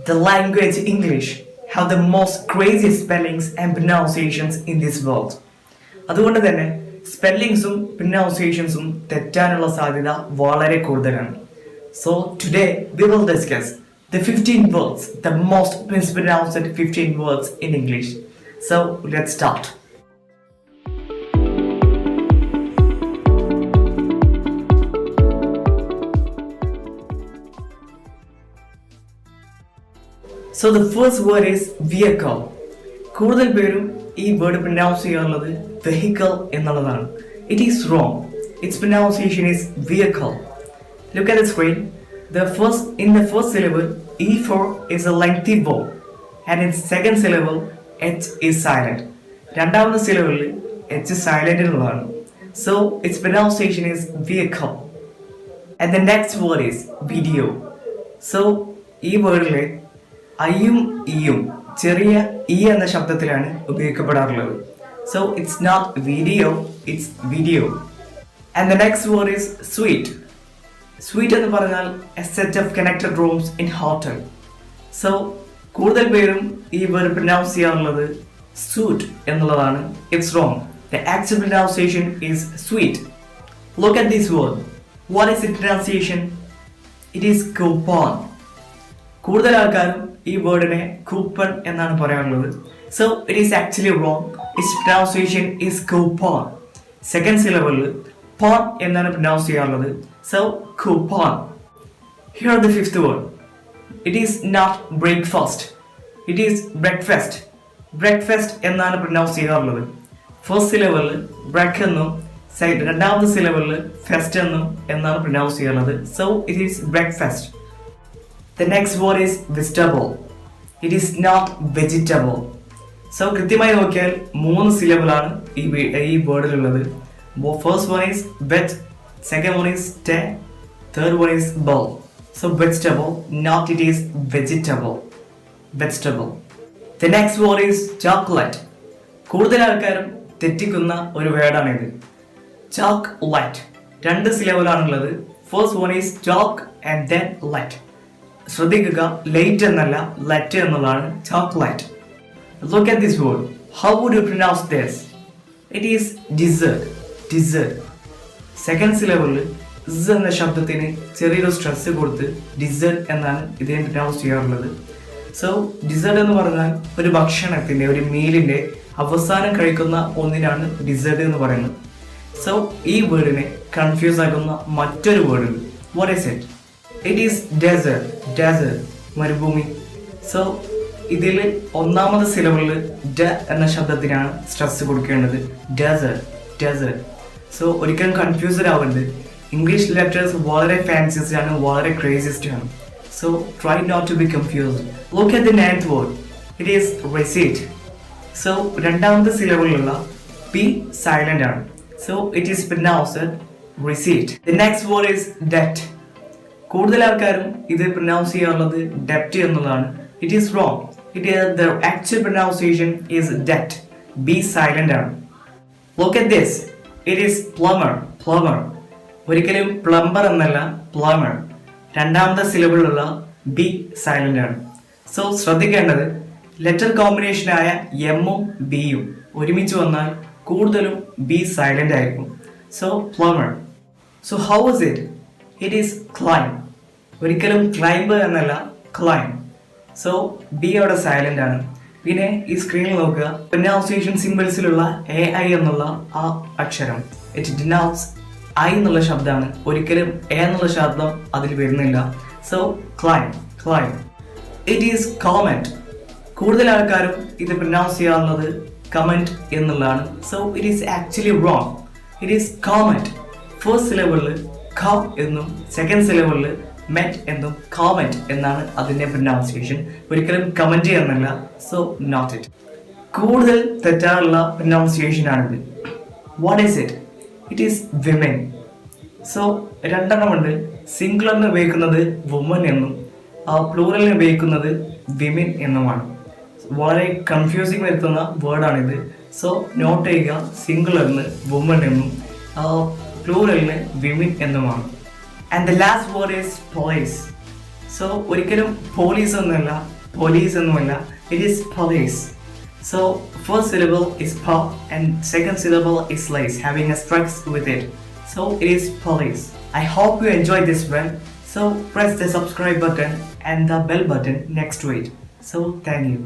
The language English have the most crazy spellings and pronunciations in this world. അതുകൊണ്ട് തന്നെ സ്പെല്ലിങ്സും പ്രൊനൗൺസിയേഷൻസും തെറ്റാനുള്ള സാധ്യത വളരെ കൂടുതലാണ്. So today we will discuss the 15 words, the most mispronounced 15 words in English. So let's start. So the first word is vehicle. കൂടുതൽ പേരും ഈ word pronounce ചെയ്യാറുള്ളത് vehicle എന്നുള്ളതാണ്. It is wrong. Its pronunciation is vehicle. Look at the screen. In the first syllable, E4 is a lengthy vowel, and in second syllable, H is silent. രണ്ടാമത്തെ syllable H silent എന്നുള്ളതാണ്. So its pronunciation is vehicle. And the next word is video. So ഈ വേർഡിലെ ഐയും ഇയും ചെറിയ E എന്ന ശബ്ദത്തിലാണ് ഉപയോഗിക്കപ്പെടാറുള്ളത്. So it's not video, it's video. And the next word is suite. Suite എന്ന് പറഞ്ഞാൽ a set of connected rooms in hotel. So കൂടുതൽ പേരും ഈ word pronounce ചെയ്യാറുള്ളത് suite എന്നുള്ളതാണ്. It's wrong. The actual pronunciation is suite. Look at this word. What is its pronunciation? It is coupon. കൂടുതൽ ആൾക്കാരും ഈ വേർഡിനെ കൂപ്പൺ എന്നാണ് പറയാറുള്ളത്. So it is actually wrong. Its pronunciation is coupon. Second syllable pon എന്നാണ് pronounce ചെയ്യാറുള്ളത്. So coupon. Here the fifth word. It is not breakfast. It is breakfast. Breakfast എന്നാണ് pronounce ചെയ്യാറുള്ളത്. First syllable break എന്നും രണ്ടാമത്തെ syllable fest എന്നും എന്നാണ് pronounce ചെയ്യാറുള്ളത്. So it is breakfast. The next word is vegetable. It is not vegetable. So കൃത്യമായി നോക്കിയാൽ 3 syllable ആണ് ഈ വേർഡിലുള്ളത്. First one is veg, second one is te, third one is ball. So vegetable, not it is vegetable. Vegetable. The next word is chocolate. കൂടുതൽ ആൾക്കാരും തെറ്റിക്കുന്ന ഒരു വേർഡാണിത്. Chocolate. 2 syllable ആണുള്ളത്. First one is chalk and then let. ശ്രദ്ധിക്കുക, light എന്നല്ല let എന്നുള്ളതാണ് chocolate. Look at this word. How would you pronounce this? It is dessert. Dessert. Second syllable z എന്ന ശബ്ദത്തിന് ചെറിയൊരു സ്ട്രെസ് കൊടുത്ത് dessert എന്നാണ് ഇതിനെ പ്രൊനൗൺസ് ചെയ്യാറുള്ളത്. So dessert എന്ന് പറഞ്ഞാൽ ഒരു ഭക്ഷണത്തിന്റെ ഒരു മീലിന്റെ അവസാനം കഴിക്കുന്ന ഒന്നിനാണ് dessert എന്ന് പറയുന്നത്. So ഈ വേർഡിനെ കൺഫ്യൂസ് ആക്കുന്ന മറ്റൊരു വേർഡ് ഉണ്ട്. What is it? It is desert. Desert. മരുഭൂമി. So ഇതിൽ ഒന്നാമത്തെ സിലബിളിൽ ഡ എന്ന ശബ്ദത്തിനാണ് സ്ട്രെസ് കൊടുക്കേണ്ടത്. Desert. Desert. So ഒരിക്കലും കൺഫ്യൂസ്ഡ് ആവരുത്. ഇംഗ്ലീഷ് ലെറ്റേഴ്സ് വളരെ ഫാൻസിയസ്റ്റ് ആണ്, വളരെ ക്രേസിയസ്റ്റ് ആണ്. So try not to be confused. Look at the ninth word. It is receipt. So രണ്ടാമത്തെ സിലബിളിലുള്ള P സൈലന്റ് ആണ്. So it is pronounced receipt. The next word is debt. കൂടുതൽ ആൾക്കാരും ഇത് പ്രൊനൗൺസ് ചെയ്യാറുള്ളത് ഡെപ്റ്റ് എന്നുള്ളതാണ്. It is wrong. The actual pronunciation is debt. B silent ആണ്. Look at this. It is plumber. Plumber. ഒരിക്കലും plumber എന്നല്ല, plumber. രണ്ടാമത്തെ സിലബിളുള്ള B സൈലന്റ് ആണ്. സോ ശ്രദ്ധിക്കേണ്ടത് ലെറ്റർ കോമ്പിനേഷനായ എമ്മും ബിയും ഒരുമിച്ച് വന്നാൽ കൂടുതലും B സൈലന്റ് ആയിരിക്കും. So plumber. So how is it? It is climb. ഒരിക്കലും ക്ലൈംബ് എന്നല്ല, ക്ലൈം. സോ ബി അവിടെ സൈലന്റ് ആണ്. പിന്നെ ഈ സ്ക്രീനിൽ നോക്കുക, പ്രൊനൗൺസിയേഷൻ സിംബൽസിലുള്ള AI എന്നുള്ള ആ അക്ഷരം ഇറ്റ് ഡിനോട്ട്സ് I എന്നുള്ള ശബ്ദമാണ്. ഒരിക്കലും A എന്നുള്ള ശബ്ദം അതിൽ വരുന്നില്ല. So climb, climb. It is comment. കൂടുതൽ ആൾക്കാരും ഇത് പ്രൊനൗൺസ് ചെയ്യാറുള്ളത് കമന്റ് എന്നുള്ളതാണ്. So it is actually wrong. It is comment. First സിലബിളിൽ കം എന്നും സെക്കൻഡ് സിലബിളിൽ മെറ്റ് എന്നും കോമെന്റ് എന്നാണ് അതിന്റെ പ്രൊനൗൺസിയേഷൻ. ഒരിക്കലും കമന്റ് എന്നല്ല. So note it. കൂടുതൽ തെറ്റാനുള്ള പ്രൊനൗൺസിയേഷൻ ആണിത്. What is it? It is women. So രണ്ടെണ്ണമുണ്ട്. സിംഗുലറിന് ഉപയോഗിക്കുന്നത് വുമൻ എന്നും പ്ലൂറലിന് ഉപയോഗിക്കുന്നത് വിമൻ എന്നുമാണ്. വളരെ കൺഫ്യൂസിങ് വരുത്തുന്ന വേർഡാണിത്. സോ നോട്ട് ചെയ്യുക, സിംഗുലറിന് വുമൻ എന്നും പ്ലൂറലിന് വിമൻ എന്നുമാണ്. And the last word is police. So ഒരിക്കലും പോലീസ് ഒന്നുമല്ല, പോലീസ് ഒന്നുമല്ല, it is police. So first syllable is pa and second syllable is lace, having a stress with it. So it is police. I hope you enjoyed this well. So press the subscribe button and the bell button next to it. So thank you.